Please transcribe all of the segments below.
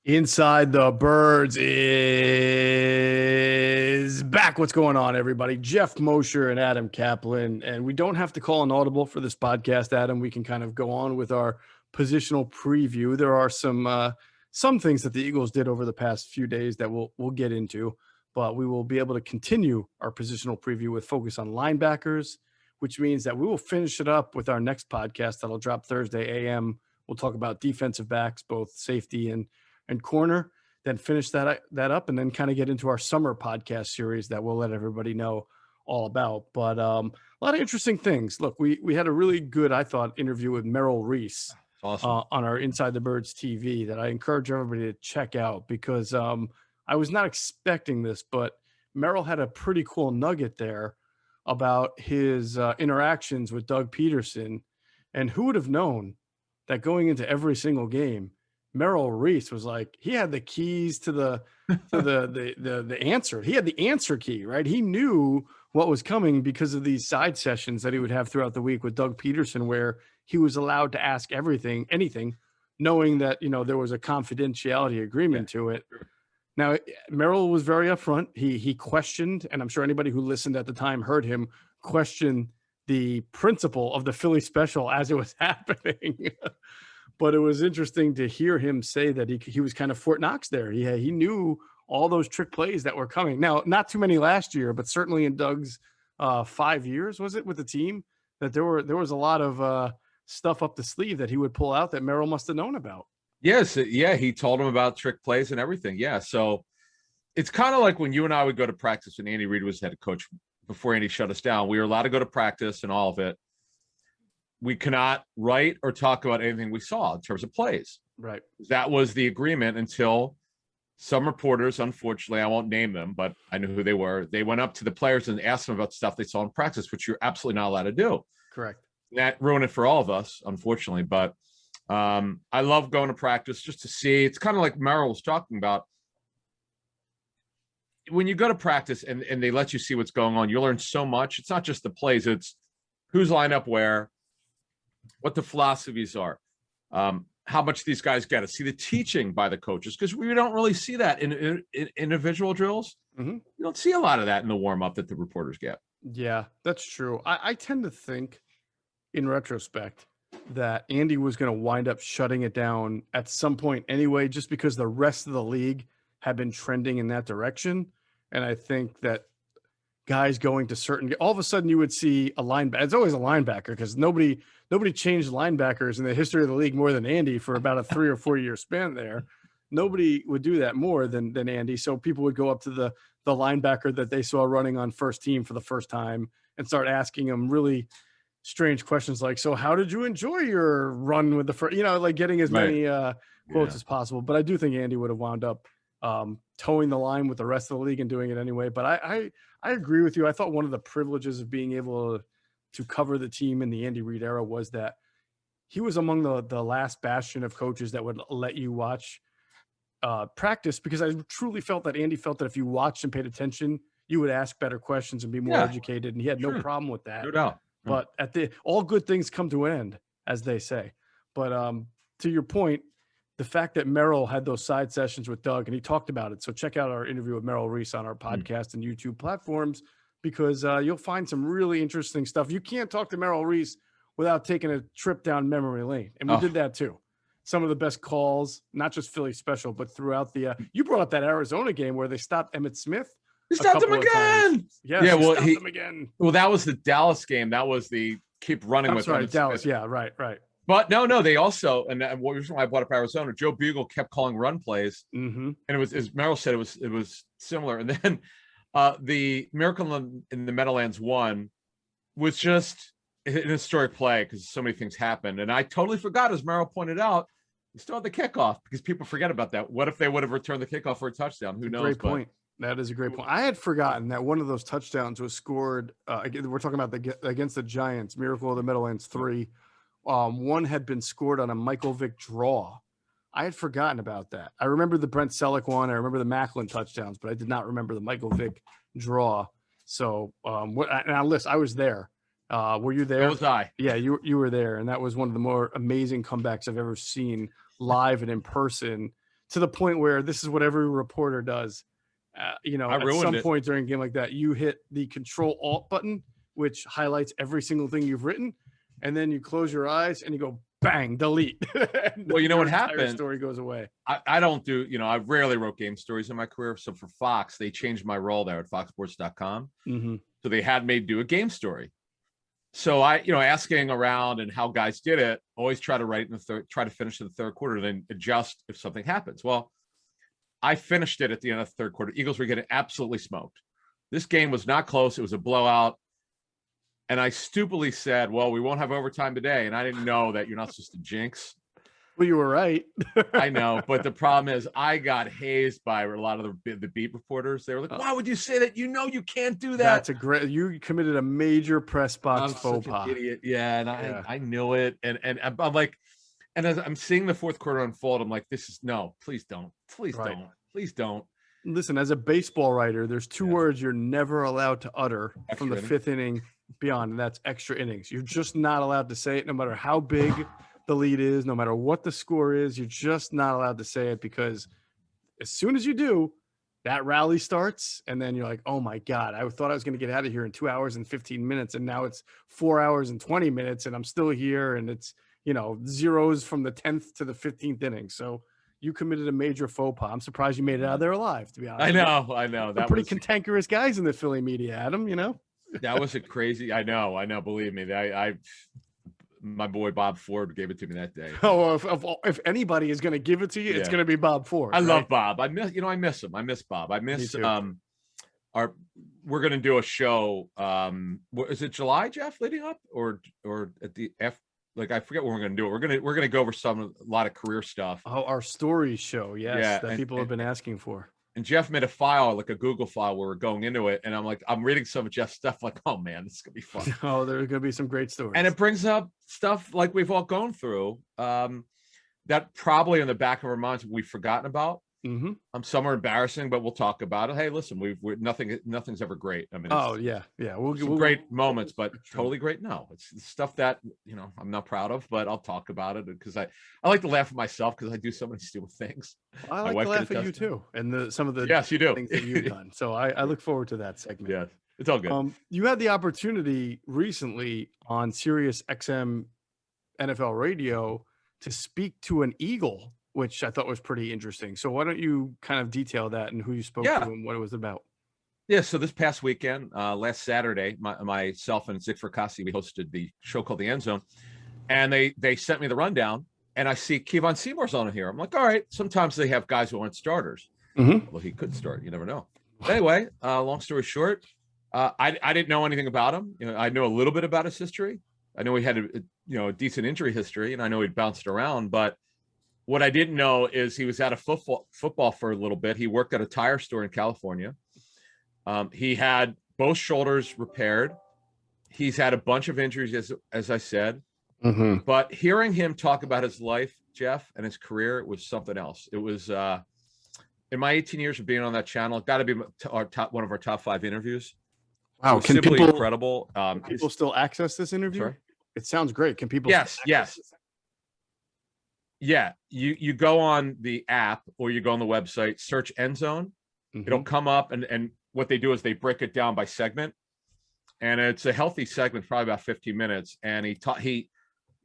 Inside the Birds is back. What's going on, everybody? Geoff Mosher and Adam Caplan. And we don't have to call an audible for this podcast, Adam. We can kind of go on with our positional preview. There are some things that the Eagles did over the past few days that we'll get into, but we will be able to continue our positional preview with focus on linebackers, which means that we will finish it up with our next podcast that'll drop Thursday a.m. We'll talk about defensive backs, both safety and corner, then finish that up, and then kind of get into our summer podcast series that we'll let everybody know all about. But a lot of interesting things. Look, we had a really good, I thought, interview with Merrill Reese on our Inside the Birds TV that I encourage everybody to check out because I was not expecting this, but Merrill had a pretty cool nugget there about his interactions with Doug Peterson. And who would have known that going into every single game, Merrill Reese was like, he had the keys to the answer. He had the answer key, right? He knew what was coming because of these side sessions that he would have throughout the week with Doug Peterson, where he was allowed to ask anything, knowing that, there was a confidentiality agreement to it. Now, Merrill was very upfront. He questioned, and I'm sure anybody who listened at the time heard him question the principle of the Philly special as it was happening. But it was interesting to hear him say that he was kind of Fort Knox there. He knew all those trick plays that were coming. Now, not too many last year, but certainly in Doug's 5 years, was it, with the team, that there was a lot of stuff up the sleeve that he would pull out that Merrill must have known about. Yes, yeah, he told him about trick plays and everything. Yeah, so it's kind of like when you and I would go to practice when Andy Reid was head coach before Andy shut us down. We were allowed to go to practice and all of it. We cannot write or talk about anything we saw in terms of plays. Right. That was the agreement until some reporters, unfortunately, I won't name them, but I knew who they were. They went up to the players and asked them about stuff they saw in practice, which you're absolutely not allowed to do. Correct. And that ruined it for all of us, unfortunately. But I love going to practice just to see. It's kind of like Merrill was talking about. When you go to practice and they let you see what's going on, you learn so much. It's not just the plays. It's who's lined up where, what the philosophies are, how much these guys get to see the teaching by the coaches, because we don't really see that in individual drills. Mm-hmm. You don't see a lot of that in the warm-up that the reporters get. Yeah, that's true. I tend to think, in retrospect, that Andy was going to wind up shutting it down at some point anyway, just because the rest of the league had been trending in that direction. And I think that guys going to all of a sudden you would see a linebacker. It's always a linebacker because nobody changed linebackers in the history of the league more than Andy for about a 3 or 4 year span there. Nobody would do that more than Andy. So people would go up to the linebacker that they saw running on first team for the first time and start asking him really strange questions like, so how did you enjoy your run with the first, like getting as many quotes as possible. But I do think Andy would have wound up towing the line with the rest of the league and doing it anyway. But I agree with you. I thought one of the privileges of being able to cover the team in the Andy Reid era was that he was among the last bastion of coaches that would let you watch practice, because I truly felt that Andy felt that if you watched and paid attention, you would ask better questions and be more educated. And he had no problem with that. No doubt. But all good things come to an end, as they say. But to your point, the fact that Merrill had those side sessions with Doug, and he talked about it. So check out our interview with Merrill Reese on our podcast and YouTube platforms, because you'll find some really interesting stuff. You can't talk to Merrill Reese without taking a trip down memory lane. And we did that too. Some of the best calls, not just Philly special, but throughout the you brought up that Arizona game where they stopped Emmitt Smith. He stopped him again. Yes, yeah, well, he stopped him again. Well, that was the Dallas game. That was the keep running with. Sorry, Dallas. Smith. Yeah, right. But no, they also, and what was why I brought up Arizona, Joe Bugle kept calling run plays, and it was, as Merrill said, it was similar. And then the Miracle in the Meadowlands one was just an historic play because so many things happened, and I totally forgot, as Merrill pointed out, we still had the kickoff because people forget about that. What if they would have returned the kickoff for a touchdown? Who knows? Great point. That is a great point. I had forgotten that one of those touchdowns was scored. We're talking about against the Giants, Miracle of the Meadowlands 3. One had been scored on a Michael Vick draw. I had forgotten about that. I remember the Brent Selleck one. I remember the Macklin touchdowns, but I did not remember the Michael Vick draw. So, now listen, I was there. Were you there? So was I. Yeah, you were there, and that was one of the more amazing comebacks I've ever seen live and in person. to the point where this is what every reporter does. At some point during a game like that, you hit the Control-Alt button, which highlights every single thing you've written, and then you close your eyes and you go, bang, delete. Well, you know what happened? Story goes away. I don't do, I rarely wrote game stories in my career. So for Fox, they changed my role there at foxsports.com. Mm-hmm. So they had me do a game story. So I, asking around and how guys did it, always try to write in the third, try to finish in the third quarter, then adjust if something happens. Well, I finished it at the end of the third quarter. Eagles were getting absolutely smoked. This game was not close. It was a blowout. And I stupidly said, well, we won't have overtime today. And I didn't know that you're not supposed to jinx. Well, you were right. I know. But the problem is I got hazed by a lot of the beat reporters. They were like, why would you say that? You can't do that. That's you committed a major press box faux pas. Idiot. Yeah. And I knew it. And I'm like, and as I'm seeing the fourth quarter unfold, I'm like, please don't. Please don't. Please don't. Listen, as a baseball writer, there's two words you're never allowed to utter from the fifth inning beyond, and that's extra innings. You're just not allowed to say it, no matter how big the lead is, no matter what the score is. You're just not allowed to say it, because as soon as you do, that rally starts, and then you're like, oh my God, I thought I was going to get out of here in 2 hours and 15 minutes, and now it's 4 hours and 20 minutes, and I'm still here, and it's zeros from the 10th to the 15th inning. So you committed a major faux pas. I'm surprised you made it out of there alive, to be honest. I know. They're pretty cantankerous guys in the Philly media, Adam, That was a crazy, I know. Believe me, my boy Bob Ford gave it to me that day. Oh, if anybody is going to give it to you, it's going to be Bob Ford. I love Bob. I miss him. I miss Bob. I miss we're going to do a show. Is it July, Geoff, leading up or at the I forget when we're going to do it. We're going to go over a lot of career stuff. Oh, our stories show. Yes. That people have been asking for. And Geoff made a file, like a Google file, where we're going into it. And I'm reading some of Geoff's stuff, like, oh man, this is going to be fun. Oh, there's going to be some great stories. And it brings up stuff like we've all gone through that probably in the back of our minds we've forgotten about. Mm-hmm. Some are embarrassing, but we'll talk about it. Hey, listen, nothing's ever great. I mean, we'll great moments, but totally great. No, it's stuff that I'm not proud of, but I'll talk about it because I like to laugh at myself because I do so many stupid things. I like to laugh at you too, and some of the you do things that you've done. So I look forward to that segment. Yeah, it's all good. You had the opportunity recently on Sirius XM NFL Radio to speak to an Eagle, which I thought was pretty interesting. So why don't you kind of detail that and who you spoke to and what it was about? Yeah. So this past weekend, last Saturday, myself and Zick Fracassi, we hosted the show called The End Zone, and they sent me the rundown, and I see Kevon Seymour's on here. I'm like, all right. Sometimes they have guys who aren't starters. Mm-hmm. Well, he could start. You never know. Anyway, long story short, I didn't know anything about him. I know a little bit about his history. I know he had a decent injury history, and I know he'd bounced around, but what I didn't know is he was out of football for a little bit. He worked at a tire store in California. He had both shoulders repaired. He's had a bunch of injuries, as I said. Mm-hmm. But hearing him talk about his life, Geoff, and his career, it was something else. It was in my 18 years of being on that channel, got to be one of our top 5 interviews. Wow, can simply people incredible? People still access this interview? Sorry? It sounds great. Can people? Yes. Yeah, you go on the app or you go on the website, search End Zone. Mm-hmm. It'll come up, and what they do is they break it down by segment, and it's a healthy segment, probably about 15 minutes. And he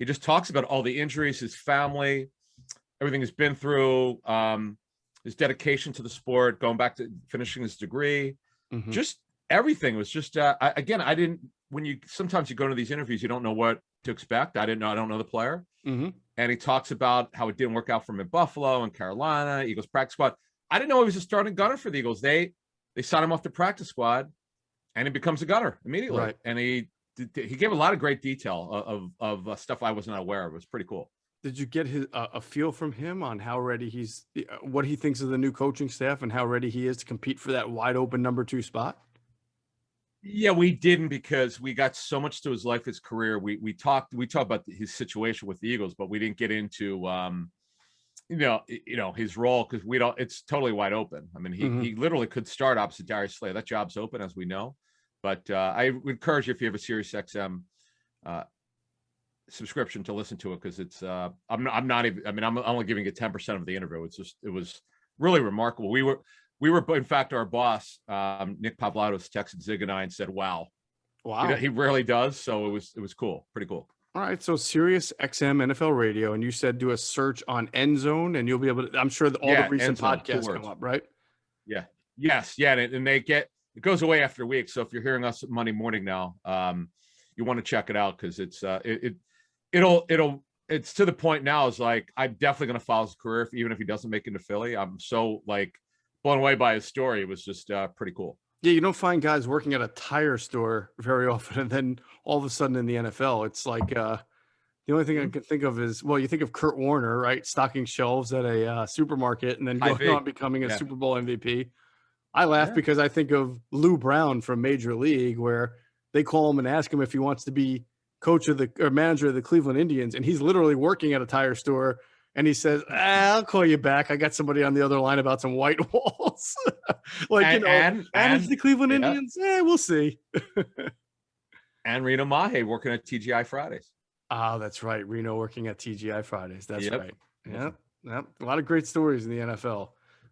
just talks about all the injuries, his family, everything he's been through, his dedication to the sport, going back to finishing his degree, just everything. It was just I didn't. Sometimes you go into these interviews, you don't know what to expect. I don't know the player. Mm-hmm. And he talks about how it didn't work out for him in Buffalo and Carolina, Eagles practice squad. I didn't know he was a starting gunner for the Eagles. They signed him off the practice squad, and he becomes a gunner immediately. Right. And he gave a lot of great detail of stuff I was not aware of. It was pretty cool. Did you get a feel from him on how ready what he thinks of the new coaching staff and how ready he is to compete for that wide open number 2 spot? Yeah, we didn't, because we got so much to his life, his career. We talked about his situation with the Eagles, but we didn't get into his role, because we don't. It's totally wide open. I mean, he literally could start opposite Darius Slay. That job's open, as we know. But I would encourage you, if you have a Sirius XM subscription to listen to it because it's I'm not even, I mean, I'm only giving it 10% of the interview. It was really remarkable. We were in fact, our boss Nick Pavlatos texted Zig and I and said, wow. He rarely does, so it was cool, pretty cool. All right, so Sirius XM NFL Radio, and you said do a search on End Zone, and you'll be able to. I'm sure that all the recent podcasts come up, right? Yeah. Yes. Yeah. And they it goes away after a week. So if you're hearing us Monday morning now, you want to check it out because it's it's to the point now. It's like I'm definitely going to follow his career, even if he doesn't make it into Philly. I'm so like blown away by his story. It was just pretty cool. Yeah, you don't find guys working at a tire store very often, and then all of a sudden in the NFL, it's like the only thing I can think of is, well, you think of Kurt Warner, right, stocking shelves at a supermarket, and then going on becoming a Super Bowl MVP. I laugh because I think of Lou Brown from Major League, where they call him and ask him if he wants to be coach of or manager of the Cleveland Indians, and he's literally working at a tire store. And he says, I'll call you back. I got somebody on the other line about some white walls. And it's the Cleveland Indians. We'll see. And Reno Mahe working at TGI Fridays. Oh, that's right. Reno working at TGI Fridays. That's right. Yep. A lot of great stories in the NFL.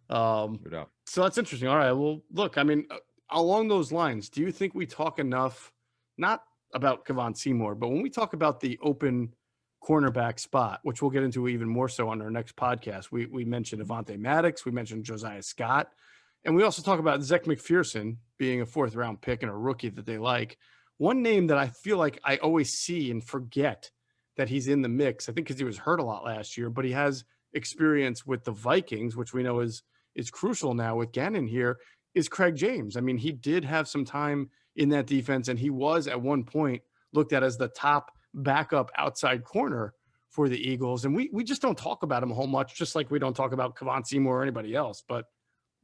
So that's interesting. All right. Well, look, I mean, along those lines, do you think we talk enough, not about Kevon Seymour, but when we talk about the open cornerback spot, which we'll get into even more so on our next podcast, we mentioned Avonte Maddox, we mentioned Josiah Scott, and we also talk about Zech McPherson being a 4th round pick and a rookie that they like. One name that I feel like I always see and forget that he's in the mix, I think because he was hurt a lot last year, but he has experience with the Vikings, which we know is crucial now with Gannon here, is Craig James. I mean, he did have some time in that defense, and he was at one point looked at as the top backup outside corner for the Eagles. And we just don't talk about him a whole much, just like we don't talk about Kevon Seymour or anybody else. But,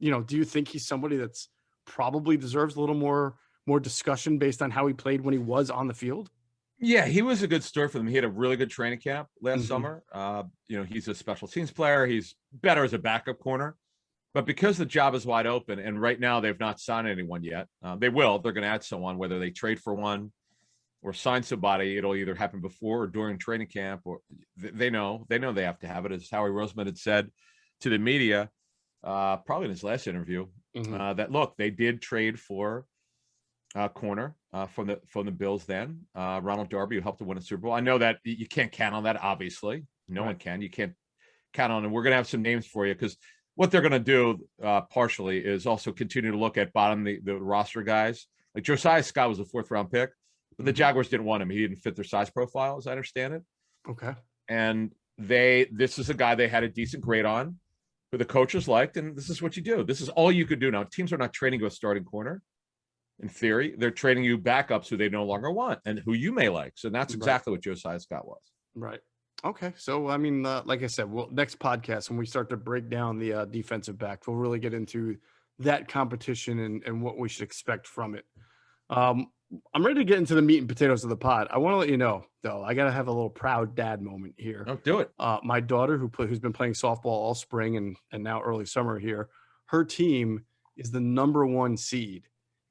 do you think he's somebody that's probably deserves a little more discussion based on how he played when he was on the field? Yeah, he was a good story for them. He had a really good training camp last summer. He's a special teams player. He's better as a backup corner. But because the job is wide open, and right now they've not signed anyone yet, they will. They're going to add someone, whether they trade for one or sign somebody. It'll either happen before or during training camp, or they know they have to have it. As Howie Roseman had said to the media, probably in his last interview, that look, they did trade for corner from the Bills then, Ronald Darby, who helped to win a Super Bowl. I know that you can't count on that, obviously. No one can. You can't count on it. We're going to have some names for you because what they're going to do partially is also continue to look at bottom the roster guys. Like Josiah Scott was a 4th round pick, but the Jaguars didn't want him. He didn't fit their size profile, as I understand it. Okay. And this is a guy they had a decent grade on, who the coaches liked, and this is what you do. This is all you could do now. Teams are not trading you a starting corner. In theory, they're trading you backups who they no longer want and who you may like. So that's exactly what Josiah Scott was. Right. Okay. So, I mean, like I said, next podcast, when we start to break down the defensive back, we'll really get into that competition and what we should expect from it. I'm ready to get into the meat and potatoes of the pod. I want to let you know, though, I got to have a little proud dad moment here. Oh, do it. My daughter, who's been playing softball all spring and now early summer here, her team is the #1 seed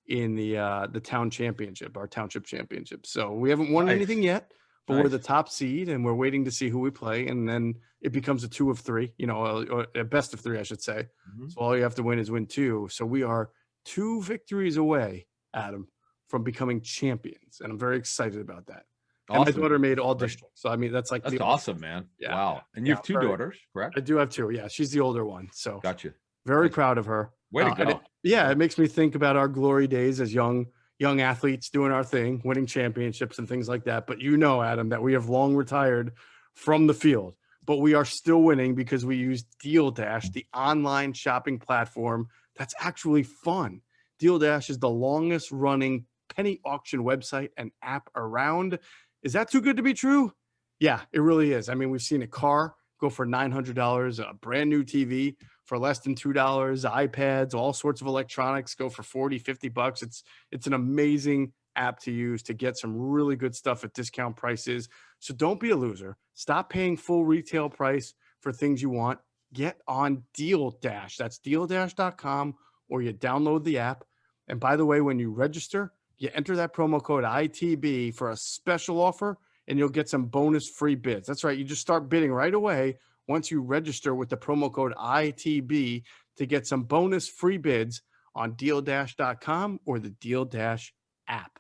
in the town championship, our township championship. So we haven't won anything yet, but we're the top seed, and we're waiting to see who we play. And then it becomes a 2 of 3, or a best of 3, I should say. So all you have to win is win 2. So we are 2 victories away, Adam, from becoming champions. And I'm very excited about that. Awesome. And my daughter made all district. So, I mean, that's awesome, man. Yeah. Wow. And you have 2 daughters, correct? I do have 2. Yeah. She's the older one. So gotcha. Very proud of her. Way to go. It makes me think about our glory days as young athletes doing our thing, winning championships and things like that. But Adam, that we have long retired from the field, but we are still winning because we use Deal Dash, the online shopping platform that's actually fun. Deal Dash is the longest running penny auction website and app around. Is that too good to be true? Yeah, it really is. I mean, we've seen a car go for $900, a brand new TV for less than $2, iPads, all sorts of electronics go for $40-$50. It's an amazing app to use to get some really good stuff at discount prices. So don't be a loser. Stop paying full retail price for things you want. Get on Deal Dash. That's dealdash.com, or you download the app. And by the way, when you register, you enter that promo code ITB for a special offer, and you'll get some bonus free bids. That's right. You just start bidding right away once you register with the promo code ITB to get some bonus free bids on DealDash.com or the Deal Dash app.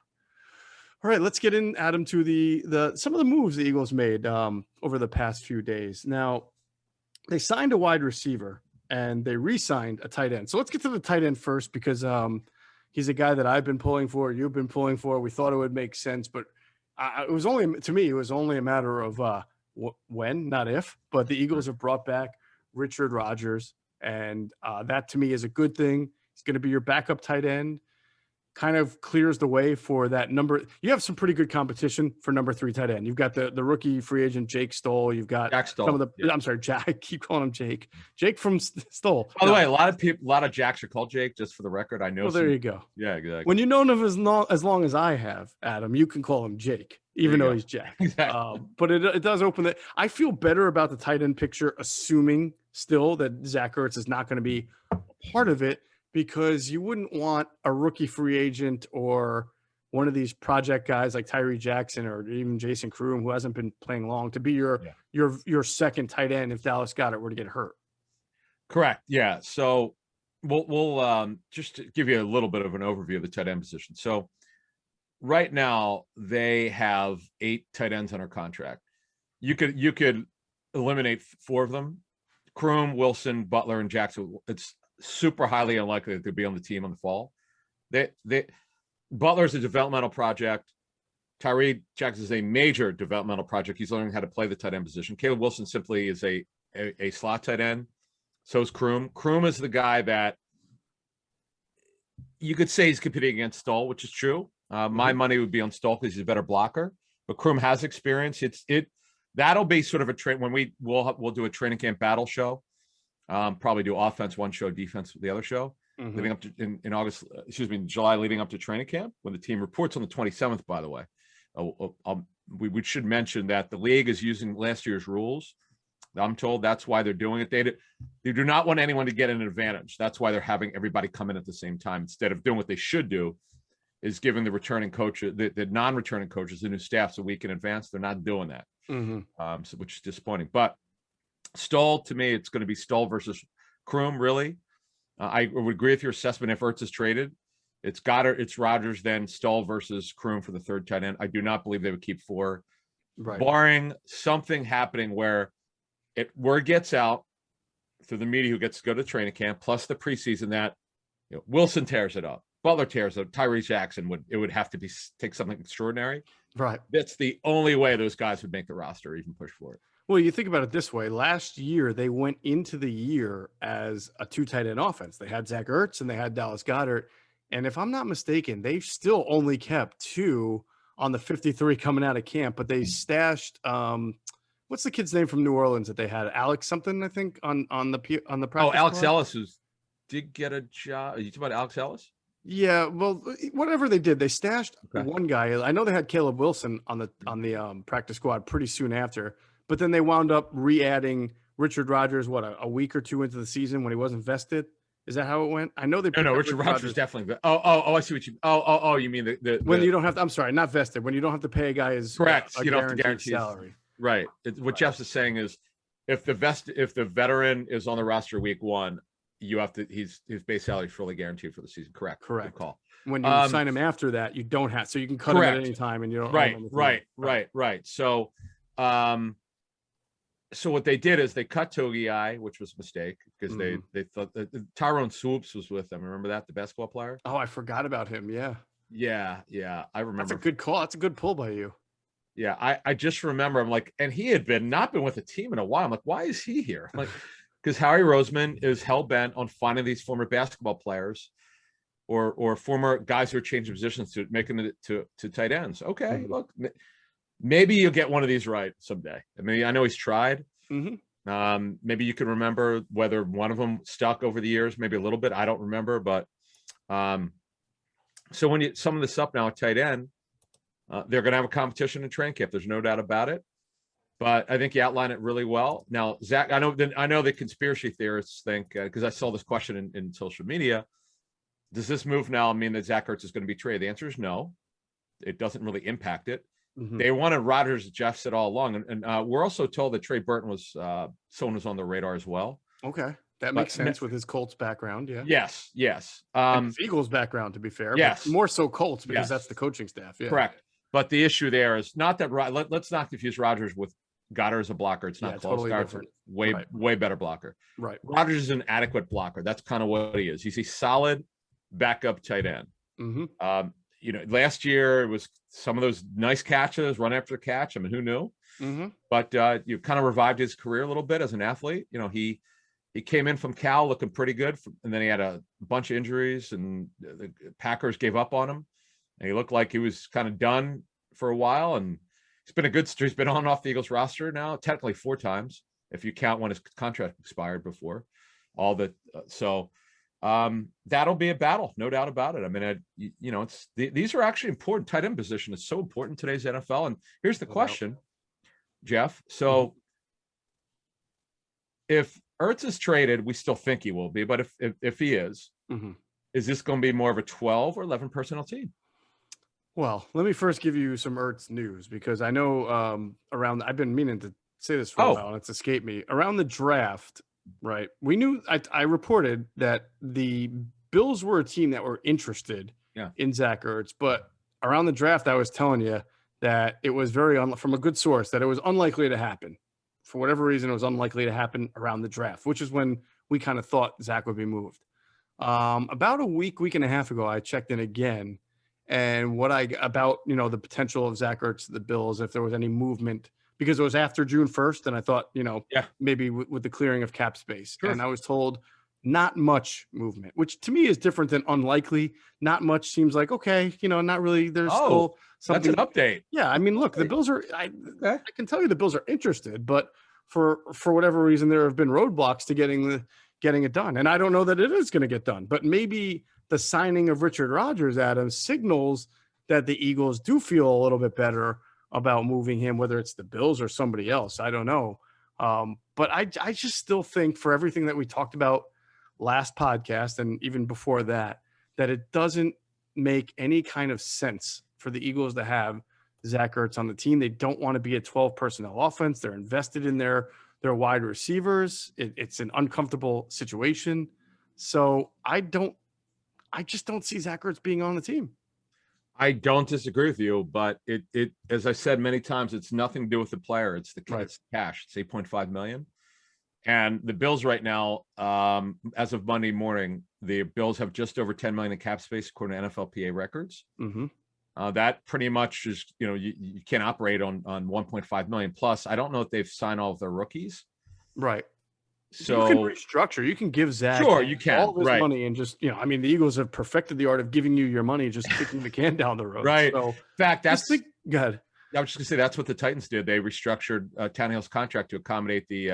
All right, let's get in, Adam, to the some of the moves the Eagles made over the past few days. Now, they signed a wide receiver and they re-signed a tight end. So let's get to the tight end first because he's a guy that I've been pulling for, you've been pulling for. We thought it would make sense, but it was only a matter of when, not if. But the Eagles have brought back Richard Rodgers, and that to me is a good thing. He's going to be your backup tight end. Kind of clears the way for that number. You have some pretty good competition for number 3 tight end. You've got the rookie free agent Jake Stoll. You've got Jack Stoll. Some of the. I'm sorry, Jack. I keep calling him Jake. Jake from Stoll. By the way, a lot of Jacks are called Jake. Just for the record, I know. Well, there you go. Yeah, exactly. When you know him as long as I have, Adam, you can call him Jake, even though he's Jack. Exactly. But it does open that. I feel better about the tight end picture, assuming still that Zach Ertz is not going to be a part of it. Because you wouldn't want a rookie free agent or one of these project guys like Tyree Jackson or even Jason Kroom, who hasn't been playing long, to be your second tight end if Dallas Goedert were to get hurt. Correct. Yeah. So we'll just to give you a little bit of an overview of the tight end position. So right now they have 8 tight ends under contract. You could eliminate 4 of them: Kroom, Wilson, Butler, and Jackson. It's super highly unlikely that they'll be on the team on the fall. Butler's a developmental project. Tyree Jackson is a major developmental project. He's learning how to play the tight end position. Caleb Wilson simply is a slot tight end. So is Kroom. Kroom is the guy that you could say he's competing against Stoll, which is true. My money would be on Stoll because he's a better blocker. But Kroom has experience. That'll be sort of a train when we'll do a training camp battle show. Probably do offense one show, defense the other show, leading up to in July, leading up to training camp when the team reports on the 27th. By the way, we should mention that the league is using last year's rules. I'm told that's why they're doing it. They do not want anyone to get an advantage. That's why they're having everybody come in at the same time instead of doing what they should do, is giving the returning coaches, the non-returning coaches, the new staffs a week in advance. They're not doing that, which is disappointing. But Stoll, to me, it's going to be Stoll versus Kroom, really. I would agree with your assessment if Ertz is traded. It's Goddard, it's Rodgers, then Stoll versus Kroom for the 3rd tight end. I do not believe they would keep 4. Right. Barring something happening where word gets out through the media who gets to go to training camp, plus the preseason that Wilson tears it up, Butler tears it up, Tyree Jackson would have to take something extraordinary. Right. That's the only way those guys would make the roster or even push for it. Well, you think about it this way. Last year, they went into the year as a 2 tight end offense. They had Zach Ertz and they had Dallas Goedert. And if I'm not mistaken, they've still only kept 2 on the 53 coming out of camp, but they stashed what's the kid's name from New Orleans that they had? Alex something, I think, on the practice. Oh, Alex squad? Ellis did get a job. Are you talking about Alex Ellis? Yeah, well, whatever they did, they stashed one guy. I know they had Caleb Wilson on the practice squad pretty soon after. But then they wound up re-adding Richard Rodgers, a week or 2 into the season when he wasn't vested? Is that how it went? I know they. No, Richard Rodgers definitely. Oh, I see what you. Oh, you mean when you don't have to. I'm sorry, not vested. When you don't have to pay a guy his correct, you don't have to guarantee salary. Right. What Geoff is saying is, if the veteran is on the roster week 1, you have to. His base salary is fully guaranteed for the season. Correct. Good call. When you sign him after that, you don't have. So you can cut him at any time, and you don't. Right. So what they did is they cut Togiai, which was a mistake because they thought that Tyrone Swoops was with them. Remember that, the basketball player? Oh, I forgot about him. Yeah. I remember. That's a good call. That's a good pull by you. Yeah, I just remember. I'm like, and he had not been with the team in a while. I'm like, why is he here? I'm like, because Harry Roseman is hell bent on finding these former basketball players or former guys who are changing positions to making it to tight ends. Okay, look. Maybe you'll get one of these right someday. I mean, I know he's tried. Maybe you can remember whether one of them stuck over the years, maybe a little bit. I don't remember, but so when you sum this up now at tight end, they're going to have a competition in training camp. There's no doubt about it. But I think you outlined it really well. Now, Zach, I know the conspiracy theorists think, because I saw this question in social media, does this move now mean that Zach Ertz is going to be traded? The answer is no. It doesn't really impact it. They wanted Rodgers, Geoff said all along. And we're also told that Trey Burton was someone who's on the radar as well. Okay. That makes sense with his Colts background. Yeah. Yes. And his Eagles background, to be fair. Yes. But more so Colts because that's the coaching staff. Yeah. Correct. But the issue there is not that let's not confuse Rodgers with Goddard as a blocker. It's not close. Totally different. Way better blocker. Right. Rodgers is an adequate blocker. That's kind of what he is. He's a solid backup tight end. Last year it was some of those nice catches, run after catch. I mean, who knew? But you kind of revived his career a little bit as an athlete. He came in from Cal looking pretty good, and then he had a bunch of injuries, and the Packers gave up on him, and he looked like he was kind of done for a while. And he's been he's been on and off the Eagles roster now, technically 4 times, if you count when his contract expired before. That'll be a battle, no doubt about it. I mean, these are actually important. Tight end position is so important in today's NFL. And here's the question, Geoff. So if Ertz is traded, we still think he will be, but if he is this going to be more of a 12 or 11 personnel team? Well, let me first give you some Ertz news, because I know I've been meaning to say this for a while and it's escaped me. Around the draft, right? We knew I reported that the Bills were a team that were interested in Zach Ertz, but around the draft, I was telling you that it was from a good source that it was unlikely to happen. For whatever reason, it was unlikely to happen around the draft, which is when we kind of thought Zach would be moved. About a week and a half ago, I checked in again, and the potential of Zach Ertz to the Bills, if there was any movement, because it was after June 1st, and I thought, maybe with the clearing of cap space. Sure. And I was told not much movement, which to me is different than unlikely. Not much seems like, okay, not really. There's still something. That's an update. Yeah, I mean, look, the Bills are. I can tell you the Bills are interested, but for whatever reason, there have been roadblocks to getting it done, and I don't know that it is going to get done. But maybe the signing of Richard Rodgers, Adam, signals that the Eagles do feel a little bit better about moving him, whether it's the Bills or somebody else. I don't know, but I just still think, for everything that we talked about last podcast and even before that it doesn't make any kind of sense for the Eagles to have Zach Ertz on the team. They don't want to be a 12 personnel offense. They're invested in their wide receivers. It's an uncomfortable situation. So I just don't see Zach Ertz being on the team. I don't disagree with you, but it as I said many times, it's nothing to do with the player. It's the cash. It's $8.5 million. And the Bills right now, as of Monday morning, the Bills have just over 10 million in cap space according to NFLPA records. That pretty much is, you can't operate on 1.5 million plus. I don't know if they've signed all of their rookies. Right. So you can restructure. You can give Zach you can all this money and just, the Eagles have perfected the art of giving you your money, just kicking the can down the road. Right. So, in fact, go ahead. I was just gonna say that's what the Titans did. They restructured Tannehill's contract to accommodate the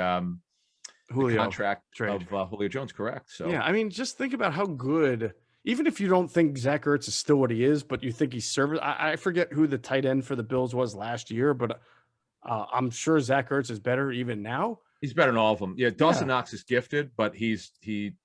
Julio contract trade of Julio Jones. Correct. So yeah, I mean, just think about how good. Even if you don't think Zach Ertz is still what he is, but you think he's service. I forget who the tight end for the Bills was last year, but I'm sure Zach Ertz is better even now. He's better than all of them. Yeah, Dawson Knox is gifted, but he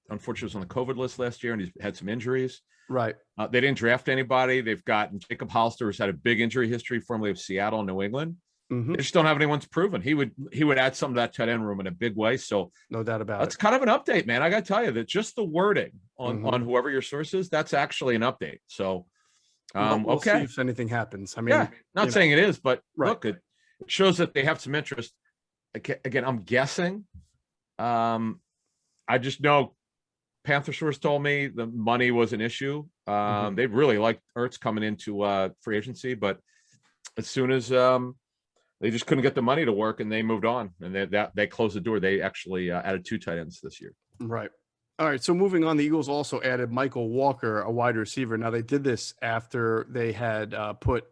unfortunately was on the COVID list last year, and he's had some injuries. Right. They didn't draft anybody. They've got Jacob Hollister, who's had a big injury history, formerly of Seattle and New England. They just don't have anyone's proven. He would add some to that tight end room in a big way. So no doubt about it. That's kind of an update, man. I got to tell you that just the wording on whoever your source is, that's actually an update. So, we'll see if anything happens. I mean, not saying it is, but look, it shows that they have some interest. Again, I'm guessing. I just know Panther source told me the money was an issue. They really liked Ertz coming into free agency, but as soon as they just couldn't get the money to work, and they moved on, and they closed the door. They actually added 2 tight ends this year. Right. All right. So moving on, the Eagles also added Michael Walker, a wide receiver. Now they did this after they had put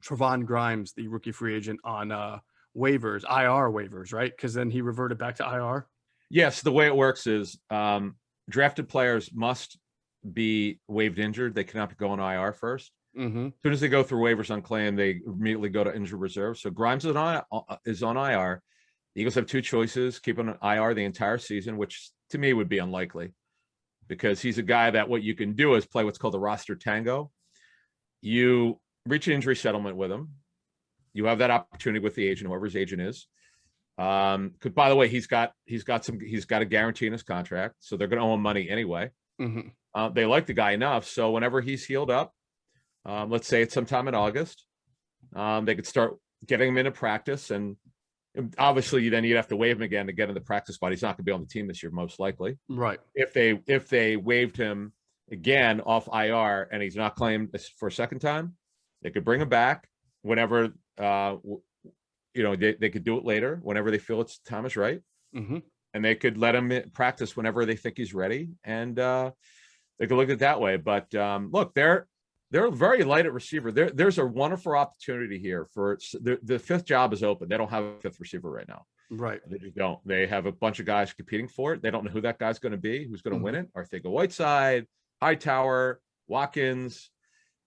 Trevon Grimes, the rookie free agent, on waivers, IR waivers, right? Because then he reverted back to IR. Yes. The way it works is drafted players must be waived injured. They cannot go on IR first. As soon as they go through waivers unclaimed, they immediately go to injured reserve. So Grimes is on IR. The Eagles have 2 choices: keep him on IR the entire season, which to me would be unlikely, because he's a guy that what you can do is play what's called the roster tango. You reach an injury settlement with him. you have that opportunity with the agent, whoever his agent is. Because by the way, he's got a guarantee in his contract, so they're going to owe him money anyway. They like the guy enough, so whenever he's healed up, let's say it's sometime in August, they could start getting him into practice, and obviously then you'd have to waive him again to get in the practice spot. He's not going to be on the team this year, most likely. Right. If they waived him again off IR and he's not claimed for a second time, they could bring him back whenever. They could do it later whenever they feel it's time is right, and they could let him practice whenever they think he's ready, and they could look at it that way. But look, they're very light at receiver. There's a wonderful opportunity here for the fifth job is open. They don't have a fifth receiver right now. Right. They just don't. They have a bunch of guys competing for it. They don't know who that guy's going to be, who's going to win it. Arcega-Whiteside, Hightower, Watkins,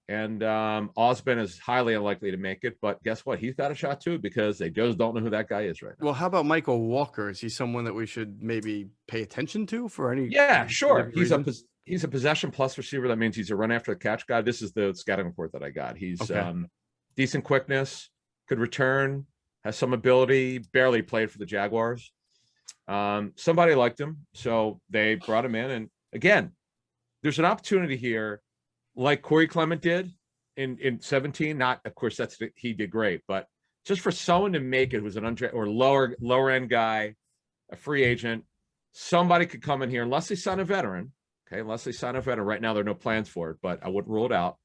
and Osborne is highly unlikely to make it. But guess what? He's got a shot too, because they just don't know who that guy is right now. Well, how about Michael Walker? Is he someone that we should maybe pay attention to for any? Yeah, sure. He's Reason? a possession plus receiver. That means he's a run after the catch guy. This is the scouting report that I got. He's decent quickness, could return, has some ability, barely played for the Jaguars. Somebody liked him, so they brought him in. And again, there's an opportunity here, like Corey Clement did in 17. Not, of course, he did great, but just for someone to make it who's an undrafted or lower end guy, a free agent, somebody could come in here unless they sign a veteran. Okay, unless they sign a veteran. Right now, there are no plans for it, but I wouldn't rule it out.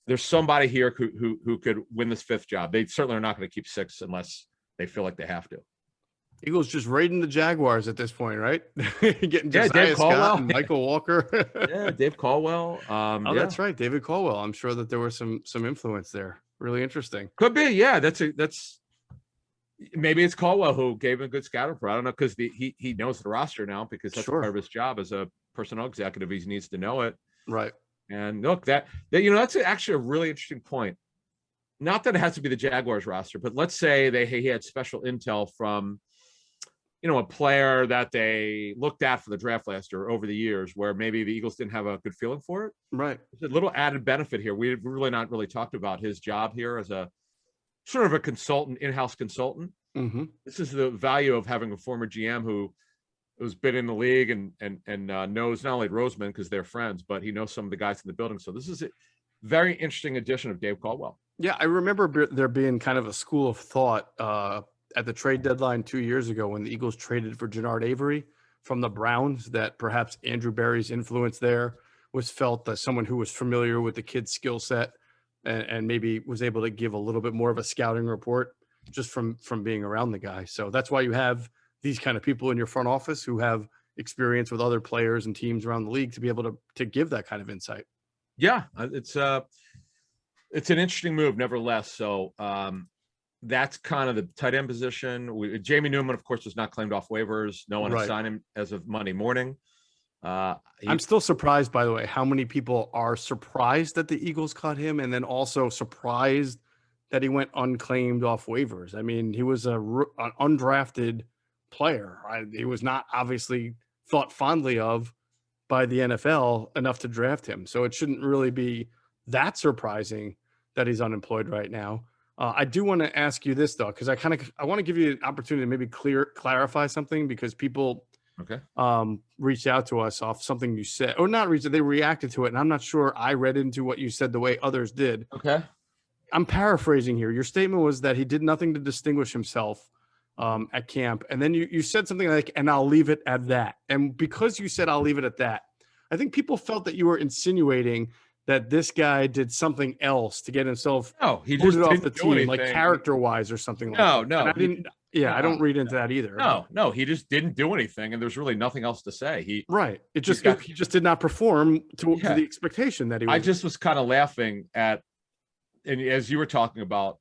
There's somebody here who could win this fifth job. They certainly are not going to keep six unless they feel like they have to. Eagles just raiding the Jaguars at this point, right? Getting Dave Caldwell, and Michael Walker. Dave Caldwell. That's right, David Caldwell. I'm sure that there was some influence there. Really interesting. Could be, yeah. That's maybe it's Caldwell who gave him a good scouting report. I don't know, because he knows the roster now, because that's part of his job as a personnel executive. He needs to know it, right? And look, that's actually a really interesting point. Not that it has to be the Jaguars roster, but let's say he had special intel from, a player that they looked at for the draft last year over the years, where maybe the Eagles didn't have a good feeling for it. Right. There's a little added benefit here. We've really not talked about his job here as a sort of a consultant, in-house consultant. This is the value of having a former GM who's been in the league and knows not only Roseman because they're friends, but he knows some of the guys in the building. So this is a very interesting addition of Dave Caldwell. Yeah, I remember there being kind of a school of thought at the trade deadline 2 years ago when the Eagles traded for Jannard Avery from the Browns, that perhaps Andrew Berry's influence there was felt as someone who was familiar with the kid's skill set and maybe was able to give a little bit more of a scouting report just from being around the guy. So that's why you have these kind of people in your front office who have experience with other players and teams around the league to be able to give that kind of insight. Yeah, it's an interesting move, nevertheless. So that's kind of the tight end position. Jamie Newman, of course, was not claimed off waivers. No one has signed him as of Monday morning. I'm still surprised, by the way, how many people are surprised that the Eagles cut him, and then also surprised that he went unclaimed off waivers. I mean, he was an undrafted player. He was not obviously thought fondly of by the NFL enough to draft him. So it shouldn't really be that surprising that he's unemployed right now. I do want to ask you this, though, because I want to give you an opportunity to maybe clarify something, because people reached out to us off something you said, or not reached, they reacted to it. And I'm not sure I read into what you said the way others did. Okay. I'm paraphrasing here. Your statement was that he did nothing to distinguish himself at camp. And then you said something like, and I'll leave it at that. And because you said, I'll leave it at that, I think people felt that you were insinuating that this guy did something else to get himself he just off the team, like character-wise or something like that. No. I don't read into that either. No, he just didn't do anything, and there's really nothing else to say. He just did not perform to the expectation that he was. I just was kind of laughing at, and as you were talking about,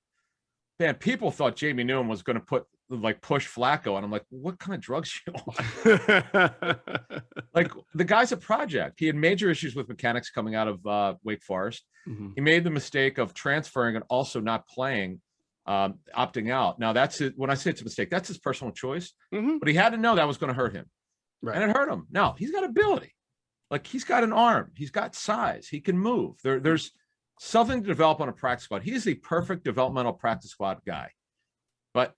man, people thought Jamie Newman was going to push Flacco, and I'm like, what kind of drugs you on? Like, the guy's a project. He had major issues with mechanics coming out of Wake Forest. He made the mistake of transferring and also not playing, opting out. Now when I say it's a mistake, that's his personal choice, but he had to know that was going to hurt him, and it hurt him. Now he's got ability, like he's got an arm, he's got size, he can move. There's something to develop on a practice squad. He's the perfect developmental practice squad guy. But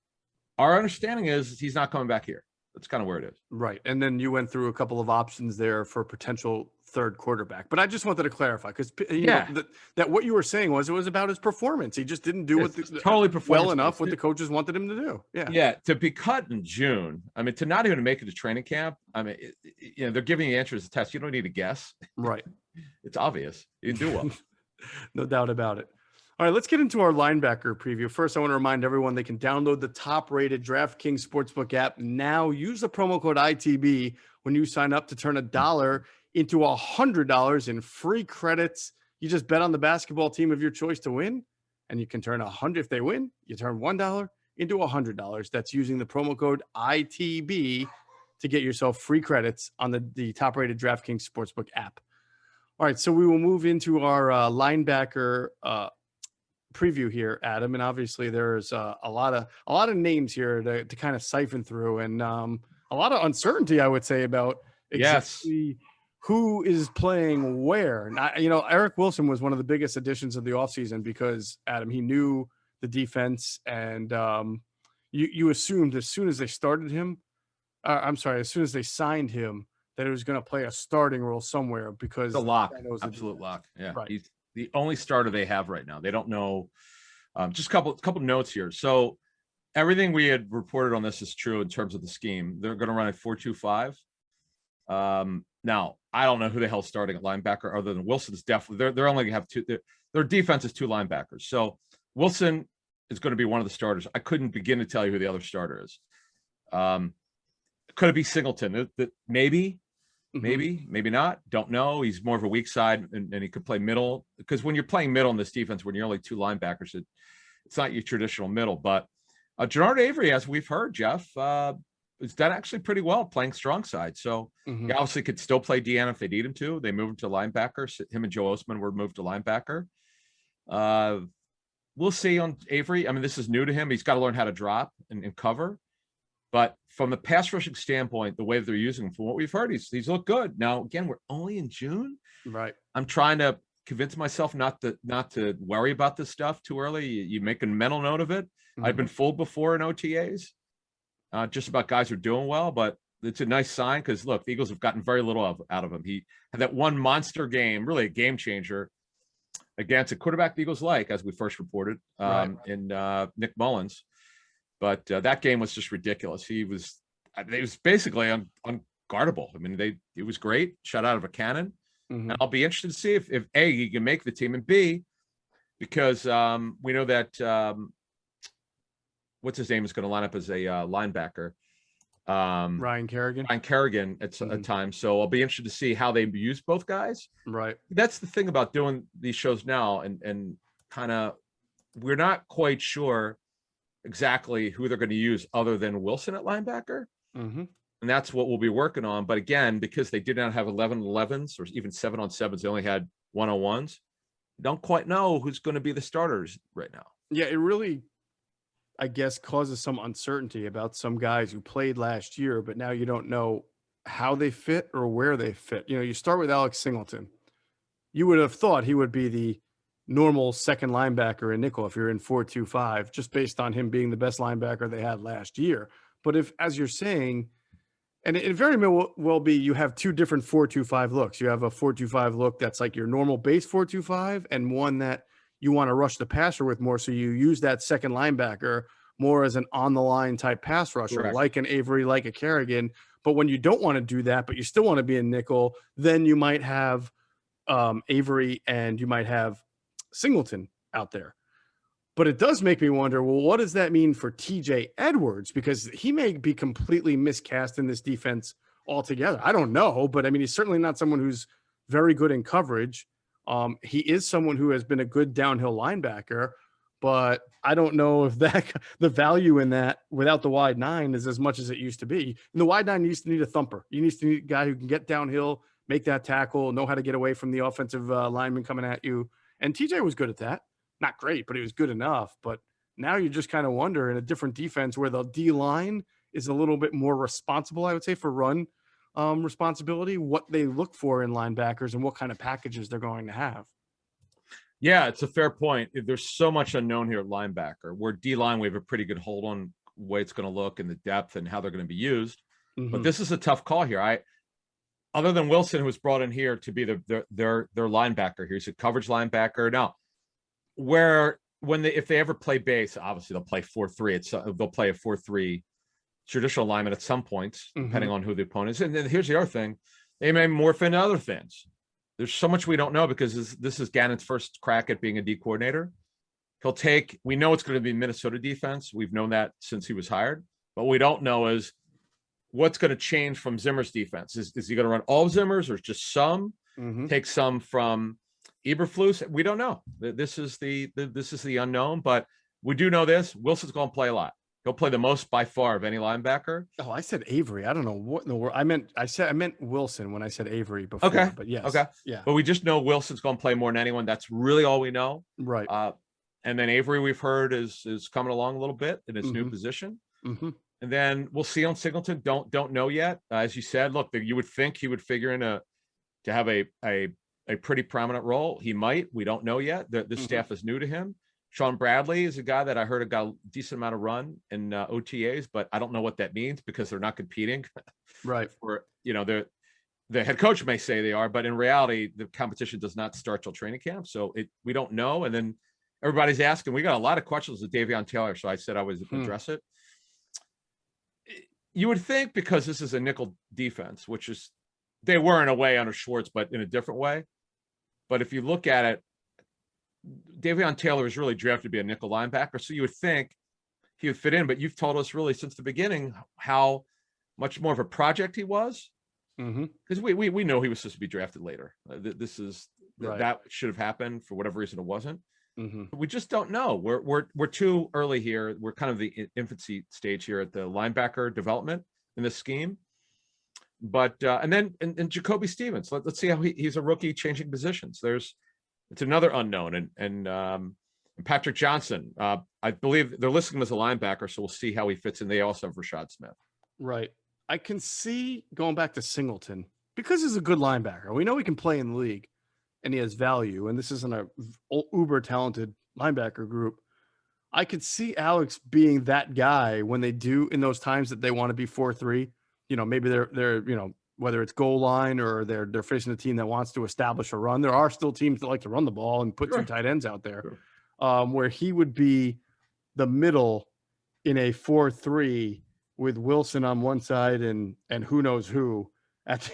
our understanding is he's not coming back here. That's kind of where it is. Right. And then you went through a couple of options there for potential third quarterback. But I just wanted to clarify because that what you were saying was it was about his performance. He just didn't do well enough what the coaches wanted him to do. Yeah. Yeah. To be cut in June, I mean, to not even make it to training camp. I mean, they're giving you answers to test. You don't need to guess. Right. It's obvious. You do well. No doubt about it. All right, let's get into our linebacker preview. First, I want to remind everyone they can download the top-rated DraftKings Sportsbook app now. Use the promo code ITB when you sign up to turn $1 into $100 in free credits. You just bet on the basketball team of your choice to win, and you can turn $100 if they win. You turn $1 into $100. That's using the promo code ITB to get yourself free credits on the top-rated DraftKings Sportsbook app. All right, so we will move into our linebacker preview here, Adam, and obviously there's a lot of names here to kind of siphon through, and a lot of uncertainty, I would say, about exactly who is playing where. And Eric Wilson was one of the biggest additions of the offseason because, Adam, he knew the defense, and you assumed as soon as they started him, as soon as they signed him, that it was going to play a starting role somewhere because the lock, absolute lock. Yeah, right. He's the only starter they have right now. They don't know. Just a couple notes here. So everything we had reported on this is true in terms of the scheme. They're going to run a 4-2-5. Now I don't know who the hell's starting at linebacker other than Wilson's definitely. They're only going to have two. Their defense is two linebackers. So Wilson is going to be one of the starters. I couldn't begin to tell you who the other starter is. Could it be Singleton? Maybe. Maybe not. Don't know. He's more of a weak side, and he could play middle. Because when you're playing middle in this defense, when you're only two linebackers, it's not your traditional middle. But Jernard Avery, as we've heard, Geoff, has done actually pretty well playing strong side. So he obviously could still play Deanna if they need him to. They moved him to linebacker. Him and Joe Osman were moved to linebacker. We'll see on Avery. I mean, this is new to him. He's got to learn how to drop and cover. But from the pass rushing standpoint, the way that they're using him, from what we've heard, he's looked good. Now, again, we're only in June. Right. I'm trying to convince myself not to worry about this stuff too early. You make a mental note of it. I've been fooled before in OTAs, just about guys who are doing well. But it's a nice sign because, look, the Eagles have gotten very little out of him. He had that one monster game, really a game changer, against a quarterback the Eagles like, as we first reported, in Nick Mullins. But that game was just ridiculous. It was basically unguardable. I mean, it was great, shot out of a cannon. And I'll be interested to see if A, he can make the team, and B, because we know that what's his name is going to line up as a linebacker. Ryan Kerrigan at times. So I'll be interested to see how they use both guys. Right. That's the thing about doing these shows now, and kind of we're not quite sure exactly who they're going to use other than Wilson at linebacker. And that's what we'll be working on. But again, because they did not have 11-11s or even 7-on-7s, they only had 1-on-1s. Don't quite know who's going to be the starters right now. Yeah, it really, I guess, causes some uncertainty about some guys who played last year, but now you don't know how they fit or where they fit. You start with Alex Singleton. You would have thought he would be the normal second linebacker in nickel if you're in 4-2-5, just based on him being the best linebacker they had last year. But if, as you're saying, and it very well be, you have two different 4-2-5 looks. You have a 4-2-5 look that's like your normal base 4-2-5, and one that you want to rush the passer with more. So you use that second linebacker more as an on-the-line type pass rusher, correct, like an Avery, like a Kerrigan. But when you don't want to do that, but you still want to be in nickel, then you might have Avery and you might have Singleton out there. But it does make me wonder, well, what does that mean for TJ Edwards? Because he may be completely miscast in this defense altogether. I don't know, but I mean, he's certainly not someone who's very good in coverage. He is someone who has been a good downhill linebacker, but I don't know if the value in that without the wide nine is as much as it used to be. And the wide nine used to need a thumper. You need to need a guy who can get downhill, make that tackle, know how to get away from the offensive lineman coming at you. And TJ was good at that. Not great, but he was good enough. But now you just kind of wonder in a different defense where the D-line is a little bit more responsible, I would say, for run responsibility, what they look for in linebackers and what kind of packages they're going to have. Yeah, it's a fair point. There's so much unknown here at linebacker. Where D-line, we have a pretty good hold on the way it's going to look and the depth and how they're going to be used. But this is a tough call here. Other than Wilson, who was brought in here to be their linebacker here, he's a coverage linebacker. Now, if they ever play base, obviously they'll play 4-3. They'll play a 4-3 traditional alignment at some points, depending on who the opponent is. And then here's the other thing: they may morph into other things. There's so much we don't know because this is Gannon's first crack at being a D coordinator. We know it's going to be Minnesota defense. We've known that since he was hired. But what we don't know is what's going to change from Zimmer's defense. Is he going to run all of Zimmer's or just some? Take some from Eberflus? We don't know. This is the unknown. But we do know this: Wilson's going to play a lot. He'll play the most by far of any linebacker. Oh, I said Avery. I don't know what in the world. I meant Wilson when I said Avery before. Okay. But yes. Okay. Yeah. But we just know Wilson's going to play more than anyone. That's really all we know. Right. And then Avery, we've heard, is coming along a little bit in his new position. And then we'll see on Singleton. Don't know yet. As you said, look, you would think he would figure in to have a pretty prominent role. He might. We don't know yet. The staff is new to him. Sean Bradley is a guy that I heard got a decent amount of run in OTAs, but I don't know what that means because they're not competing. Right. For the head coach may say they are, but in reality, the competition does not start till training camp. So we don't know. And then everybody's asking. We got a lot of questions with Davion Taylor, so I said I would address it. You would think because this is a nickel defense, which is they were in a way under Schwartz, but in a different way. But if you look at it, Davion Taylor is really drafted to be a nickel linebacker, so you would think he would fit in. But you've told us really since the beginning how much more of a project he was, because we know he was supposed to be drafted later. That should have happened for whatever reason it wasn't. We just don't know. We're too early here. We're kind of the infancy stage here at the linebacker development in this scheme. But and then Jacoby Stevens. Let's see how he's a rookie changing positions. It's another unknown, and Patrick Johnson. I believe they're listing him as a linebacker, so we'll see how he fits in. They also have Rashad Smith. Right. I can see going back to Singleton because he's a good linebacker. We know he can play in the league, and he has value. And this isn't a uber talented linebacker group. I could see Alex being that guy when they do in those times that they want to be 4-3. Maybe they're whether it's goal line or they're facing a team that wants to establish a run. There are still teams that like to run the ball and put some tight ends out there, where he would be the middle in a 4-3 with Wilson on one side and who knows who at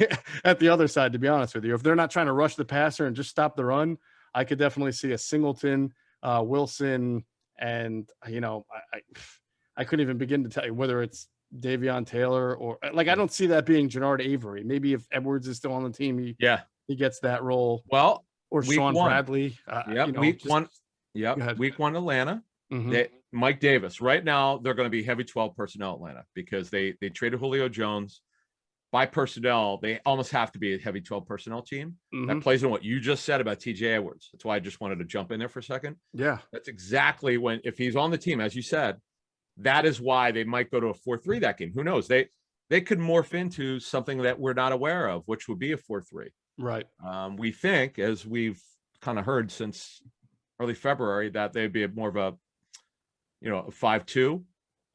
the other side, to be honest with you. If they're not trying to rush the passer and just stop the run, I could definitely see a Singleton, Wilson, and, I couldn't even begin to tell you whether it's Davion Taylor or I don't see that being Jannard Avery. Maybe if Edwards is still on the team, he gets that role. Well, or Sean Bradley. Week one Atlanta. Mike Davis. Right now, they're going to be heavy 12 personnel Atlanta because they traded Julio Jones. By personnel, they almost have to be a heavy 12 personnel team. That plays on what you just said about TJ Edwards. That's why I just wanted to jump in there for a second. Yeah. That's exactly if he's on the team, as you said, that is why they might go to a 4-3 that game. Who knows? They could morph into something that we're not aware of, which would be a 4-3. Right. We think, as we've kind of heard since early February, that they'd be more of a 5-2.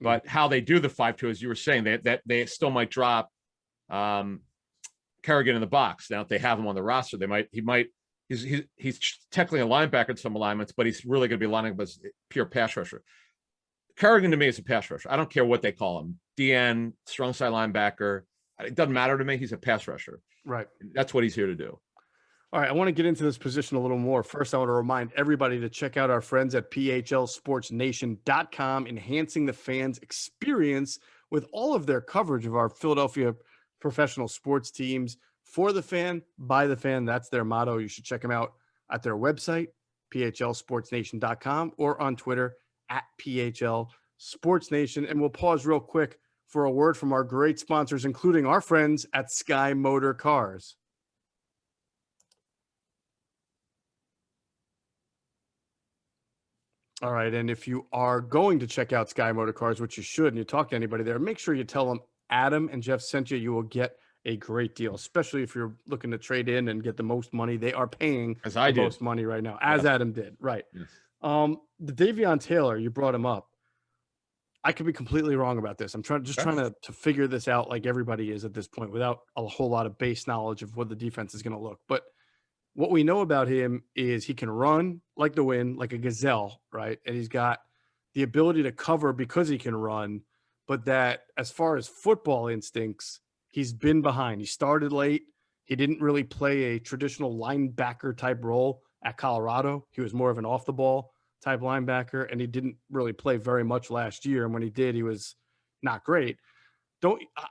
But how they do the 5-2, as you were saying, they still might drop Kerrigan in the box. Now, if they have him on the roster, he's technically a linebacker in some alignments, but he's really going to be lining up as pure pass rusher. Kerrigan to me is a pass rusher. I don't care what they call him. DN, strong side linebacker. It doesn't matter to me. He's a pass rusher. Right. That's what he's here to do. All right. I want to get into this position a little more. First, I want to remind everybody to check out our friends at phlsportsnation.com, enhancing the fans' experience with all of their coverage of our Philadelphia professional sports teams. For the fan, by the fan. That's their motto. You should check them out at their website, phlsportsnation.com, or on Twitter at phlsportsnation. And we'll pause real quick for a word from our great sponsors, including our friends at Sky Motor Cars. All right, and if you are going to check out Sky Motor Cars, which you should, and you talk to anybody there, make sure you tell them Adam and Geoff sent you. You will get a great deal, especially if you're looking to trade in and get the most money. They are paying As I the did. most money right now, as Yes. Adam did. Right. Yes. The Davion Taylor, you brought him up. I could be completely wrong about this. I'm trying to figure this out like everybody is at this point without a whole lot of base knowledge of what the defense is going to look. But what we know about him is he can run like the wind, like a gazelle, right? And he's got the ability to cover because he can run, but that as far as football instincts, he's been behind. He started late. He didn't really play a traditional linebacker type role at Colorado. He was more of an off the ball type linebacker, and he didn't really play very much last year. And when he did, he was not great.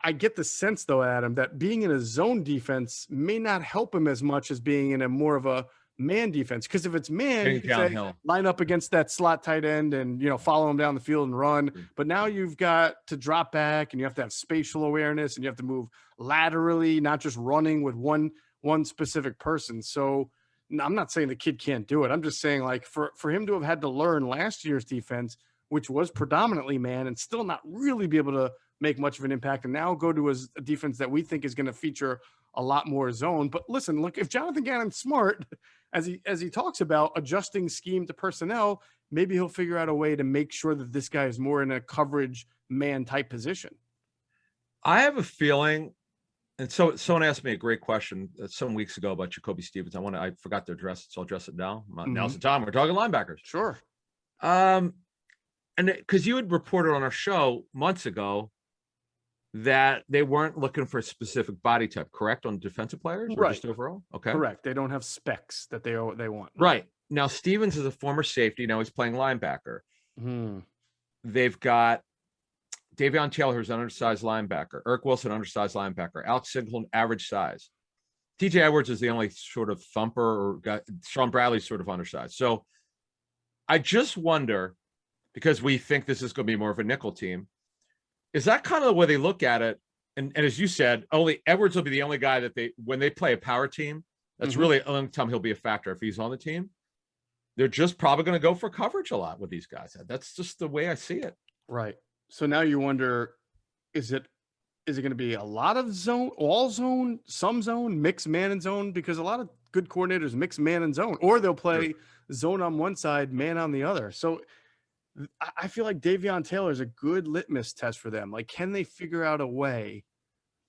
I get the sense though, Adam, that being in a zone defense may not help him as much as being in a more of a man defense. Because if it's man, you can say, line up against that slot tight end and, follow him down the field and run. But now you've got to drop back and you have to have spatial awareness and you have to move laterally, not just running with one specific person. So I'm not saying the kid can't do it. I'm just saying, like, for him to have had to learn last year's defense, which was predominantly man, and still not really be able to make much of an impact, and now go to a defense that we think is going to feature a lot more zone. But listen, look, if Jonathan Gannon's smart, as he talks about adjusting scheme to personnel, maybe he'll figure out a way to make sure that this guy is more in a coverage man type position. I have a feeling, and so someone asked me a great question some weeks ago about Jacoby Stevens. I forgot to address it, so I'll address it now. Now's the time. We're talking linebackers. Sure. And because you had reported on our show months ago that they weren't looking for a specific body type, correct, on defensive players, or just overall? Okay, correct. They don't have specs that they want. Right. Now, Stevens is a former safety. Now he's playing linebacker. They've got Davion Taylor, who's an undersized linebacker. Eric Wilson, undersized linebacker. Alex Singleton, average size. TJ Edwards is the only sort of thumper, or Sean Bradley's sort of undersized. So I just wonder, because we think this is going to be more of a nickel team, is that kind of the way they look at it? And as you said, only Edwards will be the only guy that when they play a power team, that's really the only time he'll be a factor if he's on the team. They're just probably going to go for coverage a lot with these guys. That's just the way I see it. Right. So now you wonder, is it going to be a lot of zone, all zone, some zone, mixed man and zone? Because a lot of good coordinators mix man and zone, or they'll play zone on one side, man on the other. So I feel like Davion Taylor is a good litmus test for them. Like, can they figure out a way,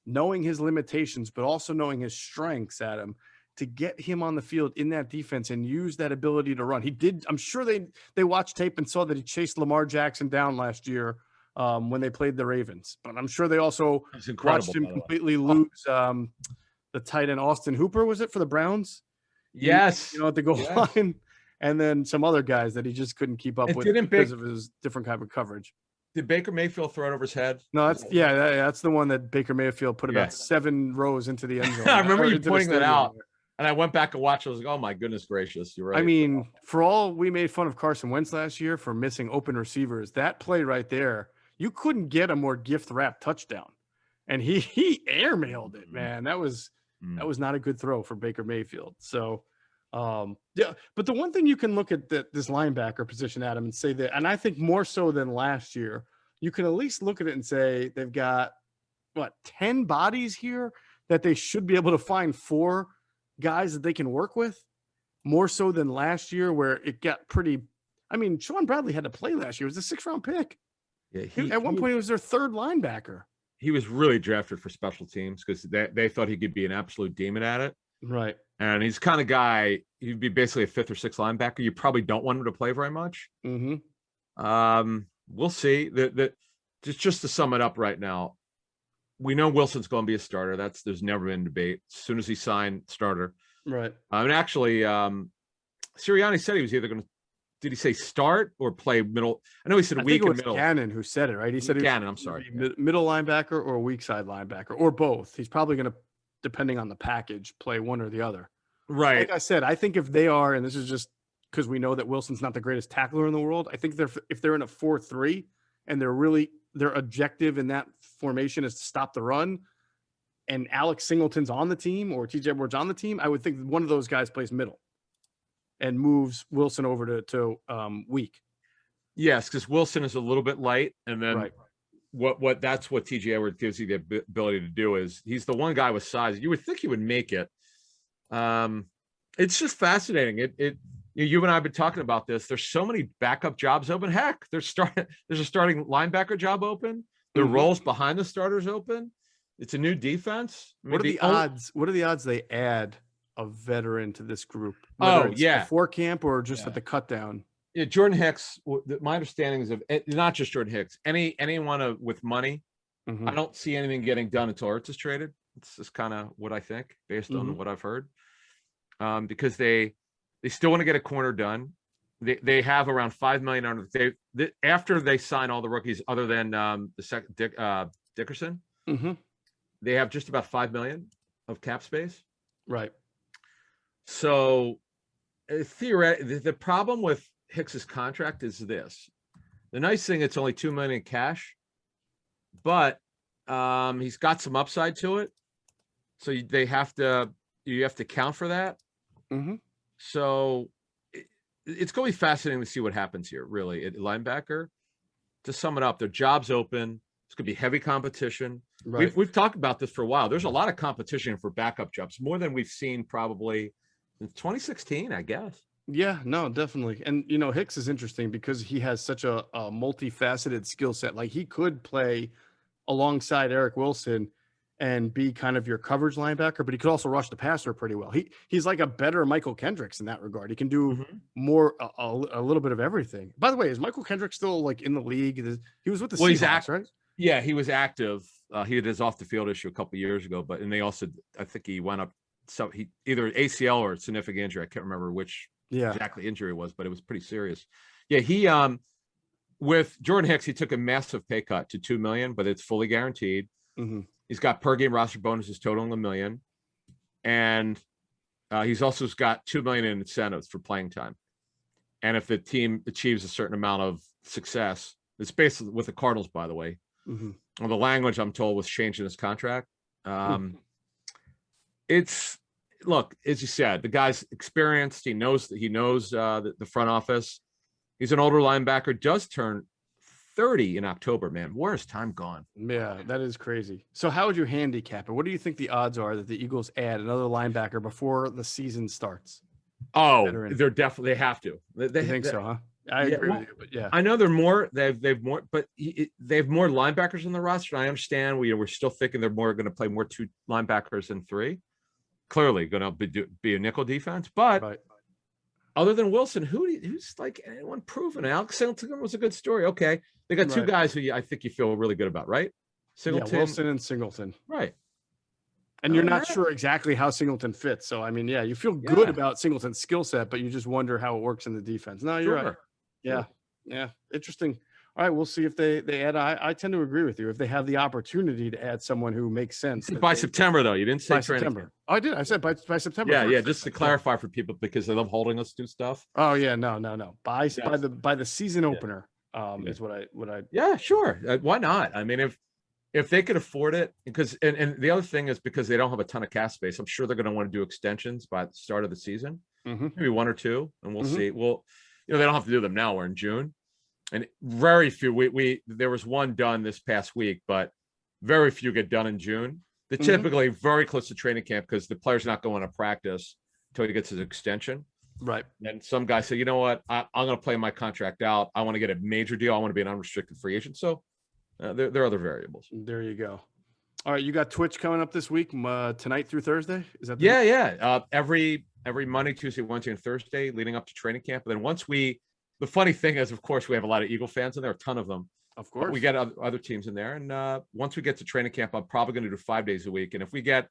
knowing his limitations, but also knowing his strengths, Adam, to get him on the field in that defense and use that ability to run? He did. I'm sure they watched tape and saw that he chased Lamar Jackson down last year when they played the Ravens. But I'm sure they also watched him completely lose the tight end Austin Hooper, was it, for the Browns? Yes. At the goal line. And then some other guys that he just couldn't keep up with because of his different kind of coverage. Did Baker Mayfield throw it over his head? No, that's the one that Baker Mayfield put about 7 rows into the end zone. I remember you pointing that out. And I went back and watched. I was like, oh, my goodness gracious. You're right. I mean, for all we made fun of Carson Wentz last year for missing open receivers, that play right there, you couldn't get a more gift-wrapped touchdown. And he airmailed it, man. That was not a good throw for Baker Mayfield. So, but the one thing you can look at this linebacker position, Adam, and say that, and I think more so than last year, you can at least look at it and say they've got 10 bodies here that they should be able to find 4 guys that they can work with, more so than last year where it got pretty. I mean, Sean Bradley had to play last year. It was a 6th-round pick. Yeah, at one point, he was their 3rd linebacker. He was really drafted for special teams because they thought he could be an absolute demon at it. Right. And he's the kind of guy, he'd be basically a 5th or 6th linebacker. You probably don't want him to play very much. We'll see. Just to sum it up right now, we know Wilson's going to be a starter. There's never been debate. As soon as he signed, starter. Right. And actually, Sirianni said he was either going to, did he say start or play middle? I know he said weak and middle. Gannon who said it, right? He said Gannon, I'm sorry. Middle linebacker or weak side linebacker or both. He's probably going to, depending on the package, play one or the other. Right. Like I said, I think if they are, and this is just because we know that Wilson's not the greatest tackler in the world, I think if they're in a 4-3 and their objective in that formation is to stop the run, and Alex Singleton's on the team or TJ Edwards on the team, I would think one of those guys plays middle and moves Wilson over to weak. Yes, because Wilson is a little bit light, and then that's what TJ Edwards gives you the ability to do. Is he's the one guy with size. You would think he would make it. It's just fascinating. You and I have been talking about this. There's so many backup jobs open. Heck, there's a starting linebacker job open. The roles behind the starters open. It's a new defense. I mean, what are the odds? What are the odds they add a veteran to this group? Before camp or just at the cut down. Yeah, Jordan Hicks. My understanding is of not just Jordan Hicks. Anyone with money. I don't see anything getting done until Ertz is traded. It's just kind of what I think based on what I've heard. Because they still want to get a corner done. They have around $5 million on after they sign all the rookies other than the second Dickerson. They have just about $5 million of cap space. Right. So theoretically, the problem with Hicks's contract is this. The nice thing, it's only $2 million in cash, but he's got some upside to it. So you have to count for that. So it's going to be fascinating to see what happens here, really, at linebacker. To sum it up, their job's open. It's going to be heavy competition. Right. We've talked about this for a while. There's a lot of competition for backup jobs, more than we've seen probably since 2016, I guess. Yeah, no, definitely. And, Hicks is interesting because he has such a multifaceted skill set. Like, he could play alongside Eric Wilson and be kind of your coverage linebacker, but he could also rush the passer pretty well. He's like a better Michael Kendricks in that regard. He can do more, a little bit of everything. By the way, is Michael Kendricks still like in the league? He was with the Seahawks, right? Yeah, he was active. He had his off the field issue a couple of years ago, and they also, I think he went up. So he either ACL or significant injury. I can't remember which exactly injury it was, but it was pretty serious. Yeah, he with Jordan Hicks, he took a massive pay cut to $2 million, but it's fully guaranteed. He's got per game roster bonuses totaling $1 million, and he's also got $2 million in incentives for playing time. And if the team achieves a certain amount of success, it's basically with the Cardinals, by the way. Well, the language I'm told was changed in his contract. It's look, as you said, the guy's experienced. He knows the front office. He's an older linebacker. Does turn 30 in October, man. Where has time gone? Yeah, that is crazy. So how would you handicap it? What do you think the odds are that the Eagles add another linebacker before the season starts? Oh, they have to. They think so, huh? I agree with you, but yeah. I know they've more, but they have more linebackers on the roster. I understand we're still thinking they're going to play more 2 linebackers than 3. Clearly going to be a nickel defense, but other than Wilson, who's like anyone proven? Alex Singleton was a good story. Okay, they got 2 guys who I think you feel really good about, right? Singleton, Wilson, and Singleton, right? And you're not sure exactly how Singleton fits. So I mean, yeah, you feel good about Singleton's skill set, but you just wonder how it works in the defense. No, you're right. Yeah, interesting. All right, we'll see if they add. I tend to agree with you. If they have the opportunity to add someone who makes sense by September, though, you didn't say September. Oh, I did. I said by September. Yeah, just to clarify for people because they love holding us to stuff. Oh yeah, no. By the season opener is what I. Yeah, sure. Why not? I mean, if they could afford it, because and the other thing is because they don't have a ton of cap space, I'm sure they're going to want to do extensions by the start of the season, maybe 1 or 2, and we'll see. Well, they don't have to do them now. We're in June. And very few, there was one done this past week, but very few get done in June. They're typically very close to training camp because the player's not going to practice until he gets his extension. Right. And some guys say, you know what, I'm going to play my contract out. I want to get a major deal. I want to be an unrestricted free agent. So there are other variables. There you go. All right. You got Twitch coming up this week, tonight through Thursday? Is that every Monday, Tuesday, Wednesday, and Thursday leading up to training camp. And then the funny thing is, of course, we have a lot of Eagle fans in there, a ton of them. Of course. But we get other teams in there. And once we get to training camp, I'm probably going to do 5 days a week. And if we get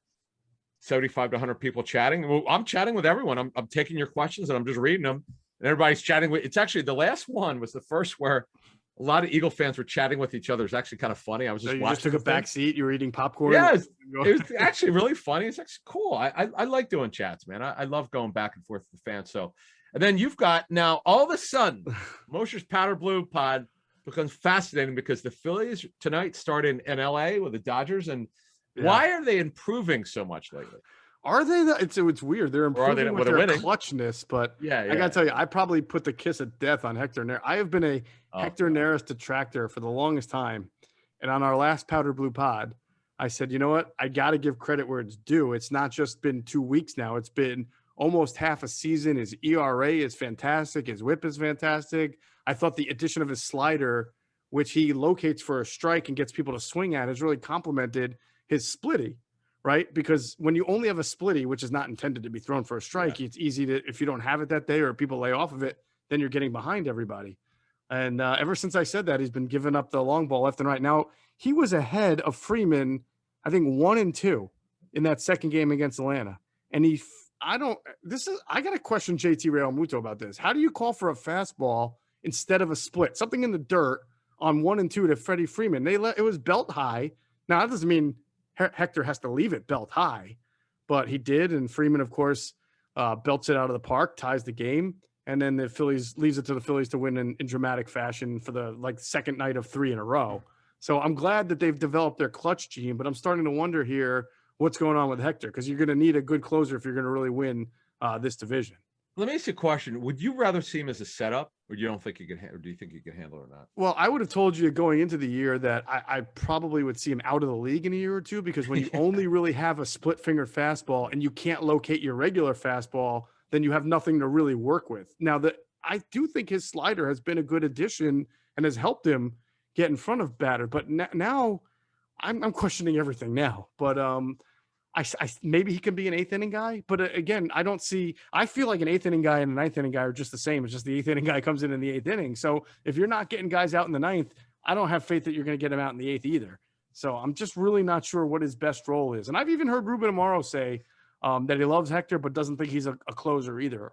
75 to 100 people chatting, well, I'm chatting with everyone. I'm taking your questions and I'm just reading them. And everybody's chatting with. It's actually the last one was the first where a lot of Eagle fans were chatting with each other. It's actually kind of funny. I was just watching. You just took a back seat. You were eating popcorn. Yeah, it was actually really funny. It's actually cool. I like doing chats, man. I love going back and forth with the fans. So. And then you've got now all of a sudden, Mosher's Powder Blue Pod becomes fascinating because the Phillies tonight start in LA with the Dodgers. And why are they improving so much lately? Are they? It's weird. They're improving with their clutchness, but I got to tell you, I probably put the kiss of death on Hector Neris. I have been a Hector Neris detractor for the longest time. And on our last Powder Blue pod, I said, you know what? I got to give credit where it's due. It's not just been 2 weeks now. It's been almost half a season. His ERA is fantastic. His whip is fantastic. I thought the addition of his slider, which he locates for a strike and gets people to swing at, has really complemented his splitty, right? Because when you only have a splitty, which is not intended to be thrown for a strike, it's easy to, if you don't have it that day or people lay off of it, then you're getting behind everybody. And ever since I said that, he's been giving up the long ball left and right. Now, he was ahead of Freeman, I think 1-2 in that second game against Atlanta. And I got to question JT Realmuto about this. How do you call for a fastball instead of a split? Something in the dirt on 1-2 to Freddie Freeman. It was belt high. Now, that doesn't mean Hector has to leave it belt high, but he did. And Freeman, of course, belts it out of the park, ties the game. And then the Phillies leaves it to the Phillies to win in dramatic fashion for the second night of 3 in a row. So I'm glad that they've developed their clutch gene, but I'm starting to wonder here what's going on with Hector, because you're going to need a good closer if you're going to really win this division. Let me ask you a question. Would you rather see him as a setup, or do you think he can handle it or not? Well, I would have told you going into the year that I probably would see him out of the league in a year or two, because when you only really have a split finger fastball and you can't locate your regular fastball, then you have nothing to really work with. Now, I do think his slider has been a good addition and has helped him get in front of batter. But now I'm questioning everything now. But I maybe he can be an 8th inning guy. But again, I feel like an 8th inning guy and a 9th inning guy are just the same. It's just the 8th inning guy comes in the 8th inning. So if you're not getting guys out in the 9th, I don't have faith that you're going to get him out in the 8th either. So I'm just really not sure what his best role is. And I've even heard Ruben Amaro say that he loves Hector, but doesn't think he's a closer either,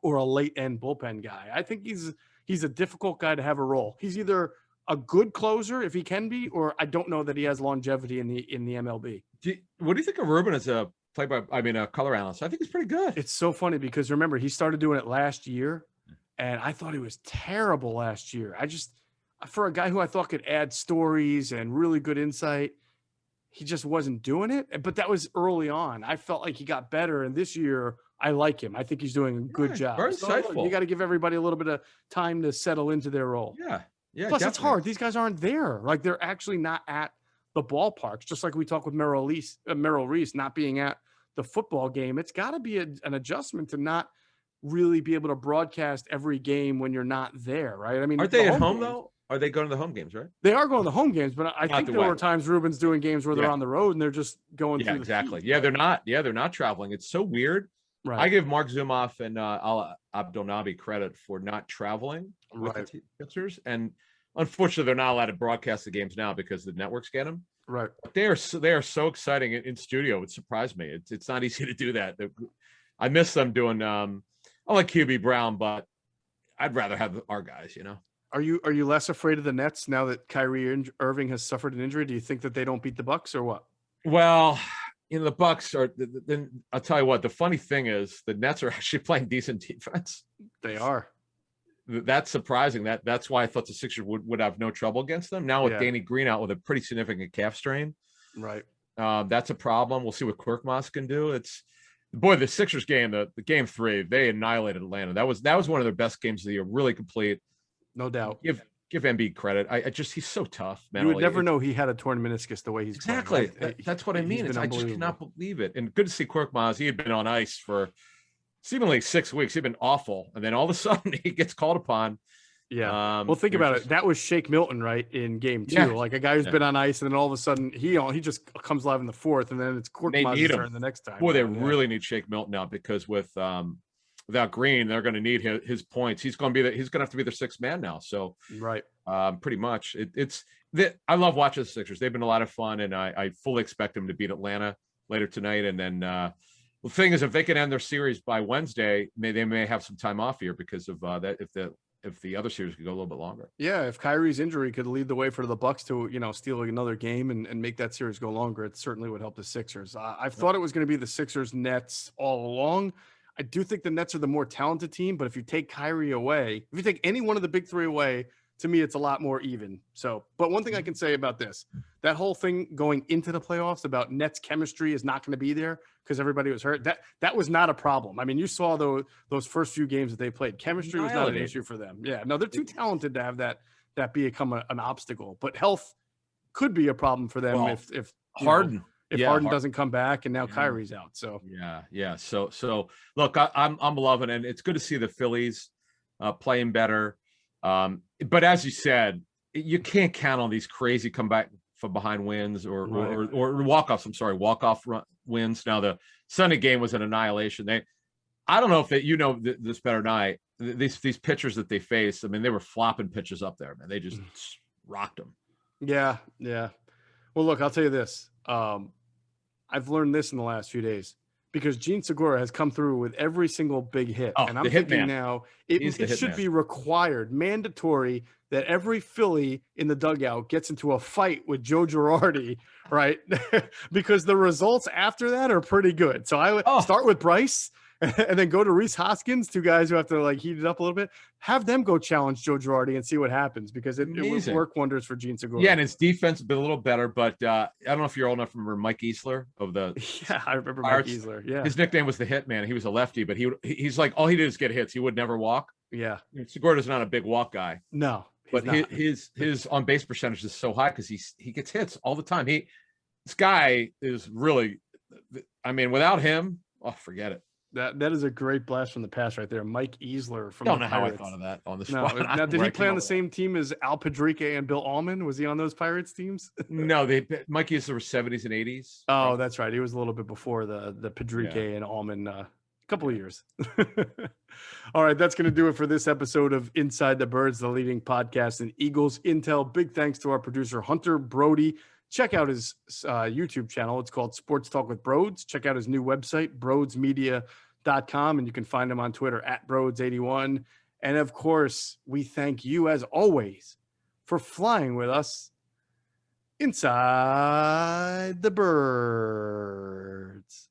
or a late end bullpen guy. I think he's a difficult guy to have a role. He's either a good closer if he can be, or I don't know that he has longevity in the MLB. What do you think of Ruben as a color analyst? I think he's pretty good. It's so funny because remember, he started doing it last year, and I thought he was terrible last year. For a guy who I thought could add stories and really good insight, he just wasn't doing it. But that was early on. I felt like he got better, and this year I like him. I think he's doing a good job. Very insightful. You got to give everybody a little bit of time to settle into their role. Yeah. Plus, definitely. It's hard. These guys aren't there. Like, they're actually not at the ballparks. Just like we talked with Merrill Reese not being at the football game. It's got to be an adjustment to not really be able to broadcast every game when you're not there, right? I mean, aren't they at home though? Are they going to the home games, right? They are going to the home games, but I think there were times Ruben's doing games where they're on the road and they're just going through exactly. the Yeah, they're not. Yeah, they're not traveling. It's so weird. Right. I give Mark Zumoff and Abdelnaby credit for not traveling with the pitchers, and unfortunately, they're not allowed to broadcast the games now because the networks get them. Right. They are so exciting in studio. It surprised me. It's not easy to do that. I miss them doing. I like QB Brown, but I'd rather have our guys. Are you less afraid of the Nets now that Kyrie Irving has suffered an injury? Do you think that they don't beat the Bucks or what? Well, the Bucks are. Then I'll tell you what. The funny thing is, the Nets are actually playing decent defense. They are. That's surprising. That's why I thought the Sixers would have no trouble against them. Now with Danny Green out with a pretty significant calf strain, right? That's a problem. We'll see what Korkmaz can do. The Sixers game, the game 3, they annihilated Atlanta. That was one of their best games of the year. Really complete. No doubt. Give Embiid credit. He's so tough, man. You would never know he had a torn meniscus the way he's exactly. Playing. That's what I mean. I just cannot believe it. And good to see Korkmaz. He had been on ice for seemingly 6 weeks. He'd been awful, and then all of a sudden he gets called upon. Yeah. Well, think about it. That was Shake Milton, right, in game 2. Yeah. Like a guy who's been on ice, and then all of a sudden he just comes live in the 4th, and then it's Korkmaz's turn the next time. Boy, they really need Shake Milton now because without Green, they're going to need his points. He's going to have to be their 6th man now. So right, pretty much. I love watching the Sixers. They've been a lot of fun, and I fully expect them to beat Atlanta later tonight. And then the thing is, if they can end their series by Wednesday, they may have some time off here because of that. If the other series could go a little bit longer. Yeah, if Kyrie's injury could lead the way for the Bucks to steal another game and make that series go longer, it certainly would help the Sixers. I've thought it was going to be the Sixers Nets all along. I do think the Nets are the more talented team, but if you take Kyrie away, if you take any one of the big 3 away, to me, it's a lot more even. So, but one thing I can say about this, that whole thing going into the playoffs about Nets chemistry is not going to be there because everybody was hurt. That was not a problem. I mean, you saw those first few games that they played. Chemistry was not an issue for them. Yeah, no, they're too talented to have that become an obstacle. But health could be a problem for them if Harden. Harden doesn't come back and now Kyrie's out. So yeah. So look, I'm loving it. And it's good to see the Phillies playing better. But as you said, you can't count on these crazy comeback from behind wins or walk-offs. I'm sorry, walk-off wins. Now the Sunday game was an annihilation. I don't know if this better than I. These pitchers that they faced, I mean, they were flopping pitches up there, man. They just rocked them. Yeah. Well, look, I'll tell you this. I've learned this in the last few days because Gene Segura has come through with every single big hit. And I'm thinking now it should be required, mandatory, that every Philly in the dugout gets into a fight with Joe Girardi, right? Because the results after that are pretty good. So I would start with Bryce and then go to Reese Hoskins, two guys who have to like heat it up a little bit. Have them go challenge Joe Girardi and see what happens because it would work wonders for Gene Segura. Yeah, and his defense has been a little better, but I don't know if you're old enough to remember Mike Easler of the. Yeah, I remember Mike Easler. Yeah, his nickname was the Hitman. He was a lefty, but he's like all he did is get hits. He would never walk. Yeah, Segura's not a big walk guy. No, but his on base percentage is so high because he gets hits all the time. This guy is really, I mean, without him, forget it. That is a great blast from the past right there. Mike Easler from I don't the know Pirates. how I thought of that on the spot. Now, did he play on the same team as Al Padrique and Bill Allman? Was he on those Pirates teams? No, Mike Easler was 70s and 80s. Oh, that's right. He was a little bit before the Padrique and Allman couple of years. All right, that's going to do it for this episode of Inside the Birds, the leading podcast in Eagles intel. Big thanks to our producer, Hunter Brody. Check out his YouTube channel. It's called Sports Talk with Broads. Check out his new website, broadsmedia.com, and you can find him on Twitter at Broads81. And of course, we thank you as always for flying with us inside the birds.